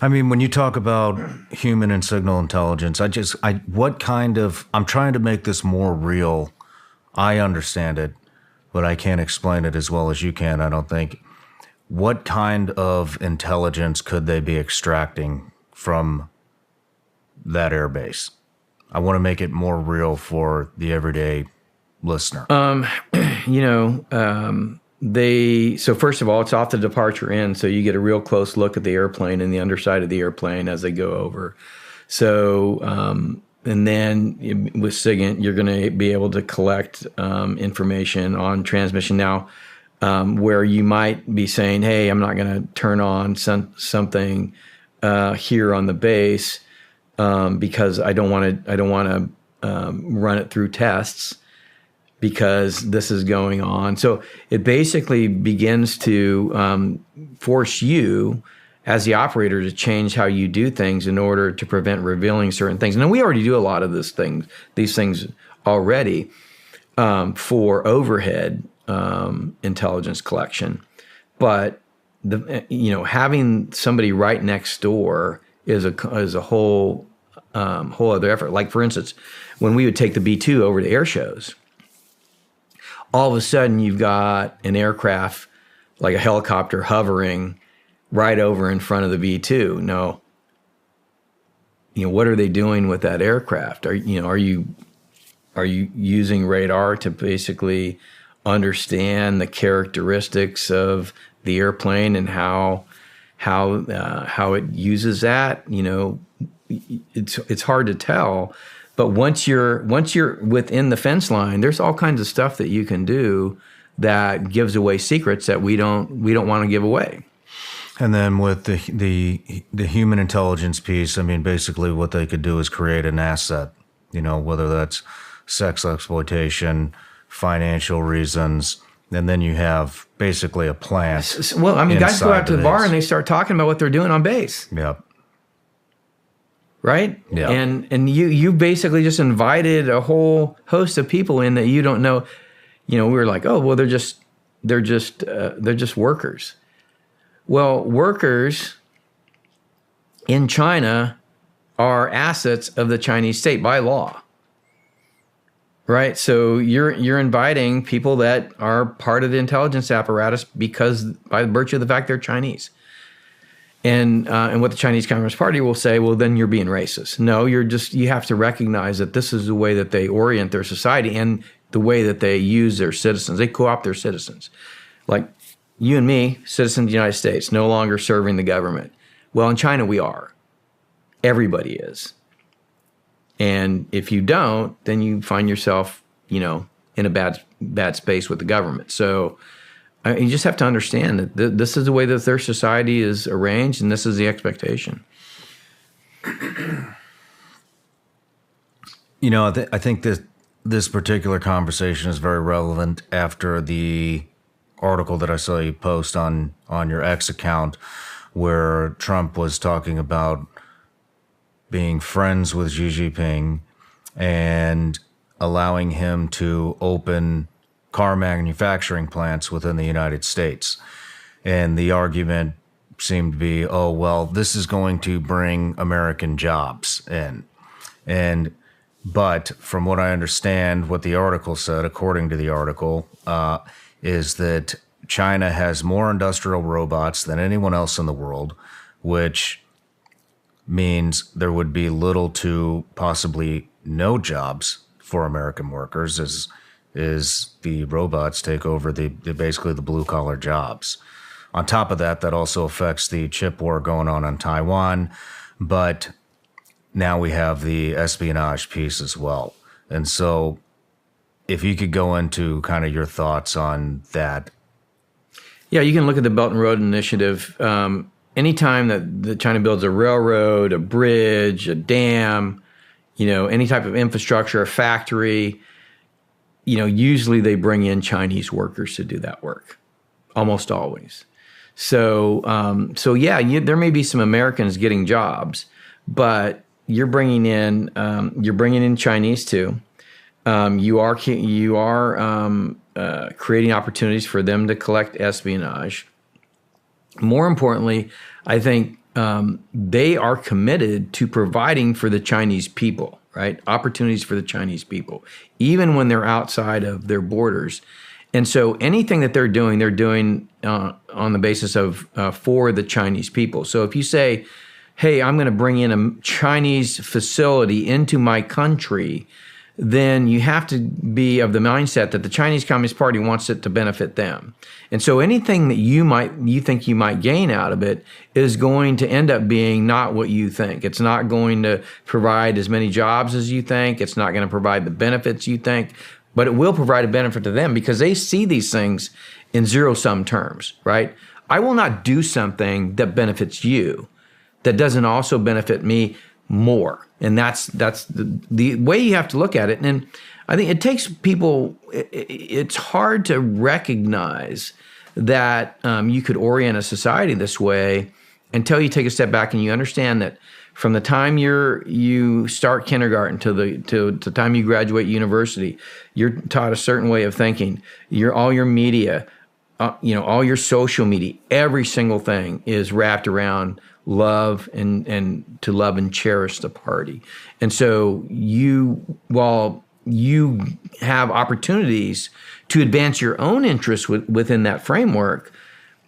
I mean, when you talk about human and signal intelligence, I'm trying to make this more real. I understand it, but I can't explain it as well as you can, I don't think. What kind of intelligence could they be extracting from that airbase? I want to make it more real for the everyday listener. So first of all, it's off the departure end, so you get a real close look at the airplane and the underside of the airplane as they go over. So, and then with SIGINT, you're going to be able to collect information on transmission. Now, where you might be saying, hey, I'm not going to turn on something here on the base because I don't want to run it through tests, because this is going on. So it basically begins to force you as the operator to change how you do things in order to prevent revealing certain things. And we already do a lot of these things already for overhead intelligence collection. But having somebody right next door is a whole other effort. Like, for instance, when we would take the B-2 over to air shows, all of a sudden you've got an aircraft, like a helicopter, hovering right over in front of the V-2. No, what are they doing with that aircraft? Are you using radar to basically understand the characteristics of the airplane and how it uses that? It's hard to tell. But once you're within the fence line, there's all kinds of stuff that you can do that gives away secrets that we don't want to give away. And then with the human intelligence piece, I mean, basically what they could do is create an asset, whether that's sex exploitation, financial reasons, and then you have basically a plant. Well, I mean, guys go out to the bar and they start talking about what they're doing on base. Yep. Right? Yeah. And you basically just invited a whole host of people in that you don't know. We were like, oh, well, they're just workers. Well, workers in China are assets of the Chinese state by law. Right? So you're inviting people that are part of the intelligence apparatus because by virtue of the fact they're Chinese. And what the Chinese Communist Party will say, well, then you're being racist. No, you have to recognize that this is the way that they orient their society and the way that they use their citizens. They co-opt their citizens. Like you and me, citizens of the United States, no longer serving the government. Well, in China, we are. Everybody is. And if you don't, then you find yourself, in a bad space with the government. So you just have to understand that this is the way that their society is arranged, and this is the expectation. I think this particular conversation is very relevant after the article that I saw you post on your X account, where Trump was talking about being friends with Xi Jinping and allowing him to open car manufacturing plants within the United States. And the argument seemed to be, oh, well, this is going to bring American jobs in. But from what I understand, what the article said, according to the article, is that China has more industrial robots than anyone else in the world, which means there would be little to possibly no jobs for American workers as the robots take over basically the blue-collar jobs. On top of that, that also affects the chip war going on in Taiwan, but now we have the espionage piece as well. And so if you could go into kind of your thoughts on that. Yeah, you can look at the Belt and Road Initiative. Anytime that China builds a railroad, a bridge, a dam, any type of infrastructure, a factory, usually they bring in Chinese workers to do that work, almost always. So yeah, there may be some Americans getting jobs, but you're bringing in Chinese too. You are creating opportunities for them to collect espionage. More importantly, I think they are committed to providing for the Chinese people, right? Opportunities for the Chinese people, even when they're outside of their borders. And so anything that they're doing on the basis of for the Chinese people. So if you say, hey, I'm going to bring in a Chinese facility into my country, then you have to be of the mindset that the Chinese Communist Party wants it to benefit them. And so anything that you think you might gain out of it is going to end up being not what you think. It's not going to provide as many jobs as you think. It's not going to provide the benefits you think, but it will provide a benefit to them because they see these things in zero-sum terms, right? I will not do something that benefits you that doesn't also benefit me more. And that's the way you have to look at it. And I think it takes people, it's hard to recognize that you could orient a society this way until you take a step back and you understand that from the time you start kindergarten to the time you graduate university, you're taught a certain way of thinking. All your media, all your social media, every single thing is wrapped around love and to love and cherish the party. And so while you have opportunities to advance your own interests within that framework,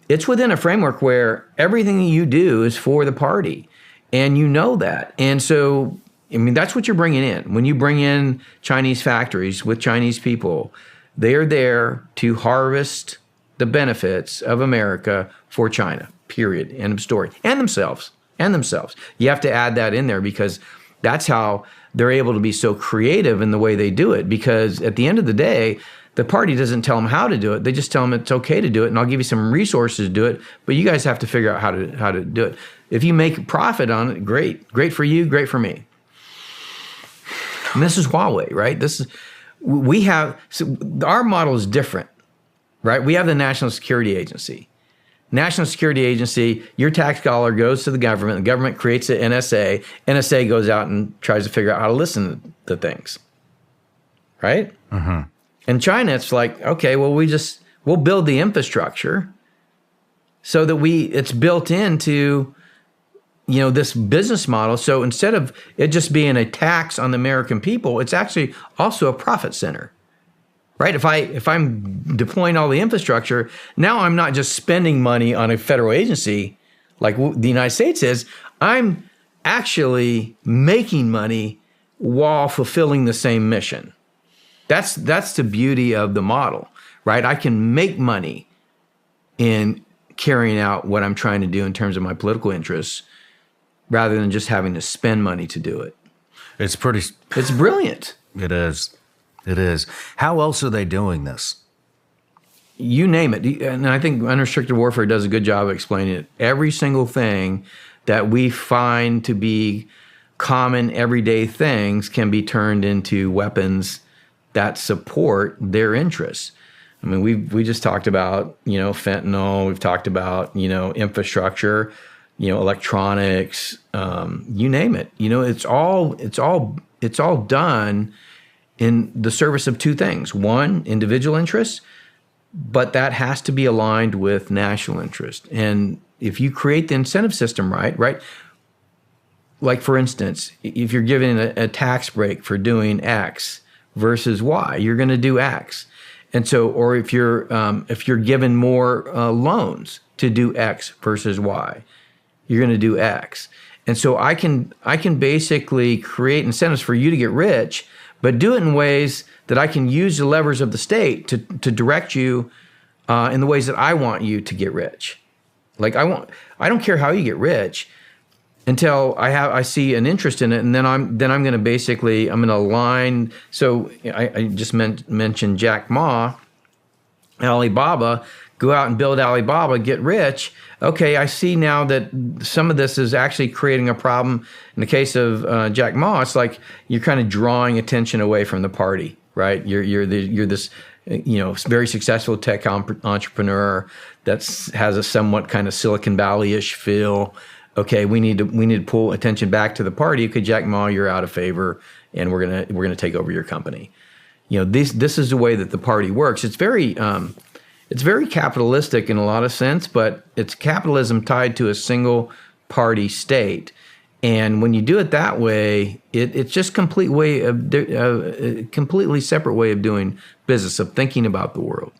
it's within a framework where everything you do is for the party. And you know that. And so, I mean, that's what you're bringing in. When you bring in Chinese factories with Chinese people, they are there to harvest the benefits of America for China, period, end of story, and themselves. You have to add that in there because that's how they're able to be so creative in the way they do it. Because at the end of the day, the party doesn't tell them how to do it. They just tell them it's okay to do it, and I'll give you some resources to do it, but you guys have to figure out how to do it. If you make a profit on it, great. Great for you, great for me. And this is Huawei, right? Our model is different, right? We have the National Security Agency. National Security Agency, your tax dollar goes to the government creates an NSA, NSA goes out and tries to figure out how to listen to things, right? Mm-hmm. In China, it's like, okay, well, we'll build the infrastructure so that it's built into, this business model. So instead of it just being a tax on the American people, it's actually also a profit center, right? If I'm deploying all the infrastructure, now I'm not just spending money on a federal agency like the United States is. I'm actually making money while fulfilling the same mission. That's the beauty of the model, right? I can make money in carrying out what I'm trying to do in terms of my political interests rather than just having to spend money to do it. It's brilliant. It is. How else are they doing this? You name it. And I think unrestricted warfare does a good job of explaining it. Every single thing that we find to be common everyday things can be turned into weapons that support their interests. I mean, we just talked about, fentanyl. We've talked about, infrastructure, electronics, you name it. It's all done in the service of two things. One, individual interests, but that has to be aligned with national interest. And if you create the incentive system right? Like for instance, if you're given a tax break for doing X versus Y, you're going to do X. And so, or if you're given more loans to do X versus Y, you're going to do X. And so I can basically create incentives for you to get rich, but do it in ways that I can use the levers of the state to direct you in the ways that I want you to get rich. Like I don't care how you get rich until I see an interest in it, and then I'm going to align. So I just mentioned Jack Ma, Alibaba. Go out and build Alibaba, get rich. Okay, I see now that some of this is actually creating a problem. In the case of Jack Ma, it's like you're kind of drawing attention away from the party, right? You're this very successful tech entrepreneur that has a somewhat kind of Silicon Valley-ish feel. Okay, we need to pull attention back to the party. Okay, Jack Ma, you're out of favor, and we're gonna take over your company. This is the way that the party works. It's very capitalistic in a lot of sense, but it's capitalism tied to a single party state. And when you do it that way, it's just a completely separate way of doing business, of thinking about the world.